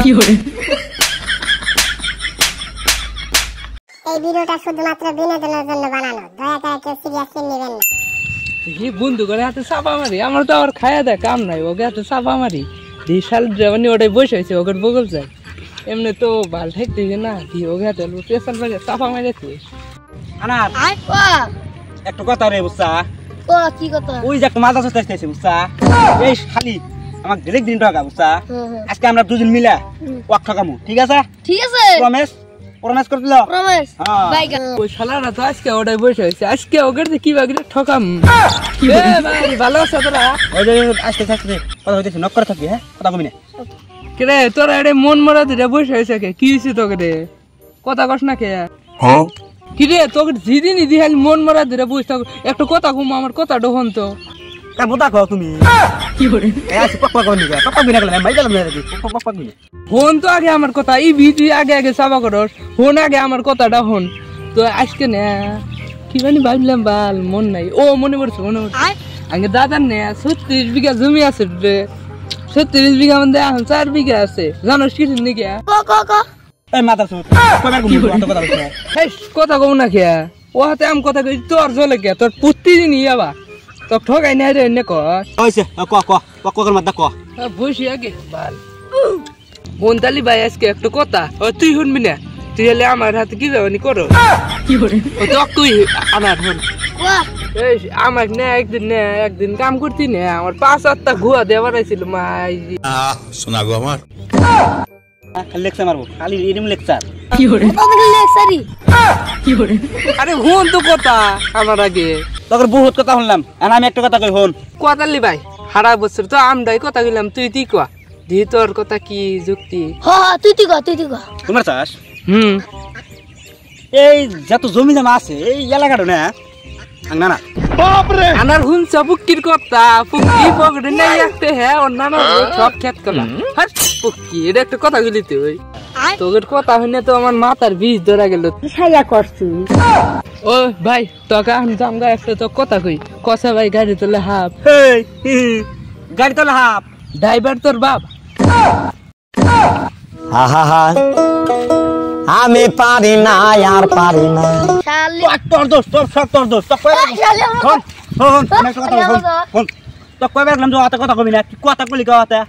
এই ভিডিওটা শুধুমাত্র বিনোদনের জন্য বানানো, দয়া করে কেউ সিরিয়াসলি নেবেন না। এই বন্ধু করে হাতে চাপা মারি, আমার তো আর খায়া দেয় কাম নাই, ওকে হাতে চাপা মারি দিয়ে শাল মানে ওটাই বসে হয়েছে ওকে বগল যায়, এমনি তো ভাল ঠেকতে না দিয়ে ওকে হাতে পেশাল বাজে চাপা মারিতে। আনার একটু কথা রে বুঝছা, কি কথা? ওই যে একটা মাথা চড়তে আসতেছে বুঝছা, এই শালি আমাকে ডিরেক্ট দিন টাকা বুঝছা, আজকে আমরা দুজন মিলা ওয়াক ঠকামু, ঠিক আছে? ঠিক আছে, প্রমিস করে দিল। প্রমিস ভাই। ওই শালারা তো আজকে ওটাই বসে হয়েছে, আজকে ওকে কি বাগিরে ঠকাম। ভাই ভালো আছে তোরা? ওই যে আজকে থাকতে কথা হইতেছে, নক করে থাকবি, হ্যাঁ কথা কবি না। কে তোরা এটা মন মরা দিলে বসে হয়েছে কে? কি হয়েছে তোকে রে? কথা কস না কে? কি রে তোকে যেদিনই দিহাল মন মরা দিলে বসে থাকো, একটু কথা কম, আমার কথাটা হন তো। তুমি ফোন তো আগে আমার কথা, এই ভিডিও আগে আগে চাপা করো, ফোন আগে আমার কথাটা হন তো। আজকে না কি জানি ভাবলাম বাল মন নাই, ও মনে পড়ছে আগে দাদার নে 36 বিঘা জমি আছে রে, 36 বিঘা মধ্যে এখন 4 বিঘা আছে, জানোস কি নাকি? কথা কব না খেয়া ও হাতে আম কথা কই তোর জলে কে? তোর প্রতিদিন ইয়াবা তোর ঠকাই নাই রে, এনে বসি আগে বাল। বন্তালি ভাই আজকে একটা কথা, তুই শুনবি না? তুই হলে আমার হাতে কি যাবানি করো, তুই আমার হন আমার নে একদিন কাম করতি না, আমার 5-8টা গুয়া দিয়ে বাড়াইছিল মাই শোনা গো আমার লেকচার মারবো, খালি এরকম লেকচার। আরে হন তো কথা আমার আগে, তোর বহুত কথা শুনলাম, আর আমি একটা কথা কই হন। কথালি ভাই সারা বছর তো আমরাই কথা কইলাম, তুই কয়া দি তোর কথা কি যুক্তি? তুই কয়া তোমার চাষ এই যত জমি জমা আছে এই এলাকাটা না না আনার হুনছ পুকির কথা, পুকি পকড়ে নাই একটা, হ্যাঁ অন্যান্য সব খেত কলা পুকি, এটা একটা কথা গুলি তুই তোর কথা হইনে তো আমার মাথার বীজ ধরা গেল। ও ভাই তোকে জামগা একটা তো কথা কই, কষা ভাই গাড়ি তোলে হাফ, গাড়ি তোলে হাফ, ড্রাইভার তোর বাপ। আমি পারি না আর পারি না, তোর দোষ, তোর দোষ, কথা কবি না, কথা কলি কথা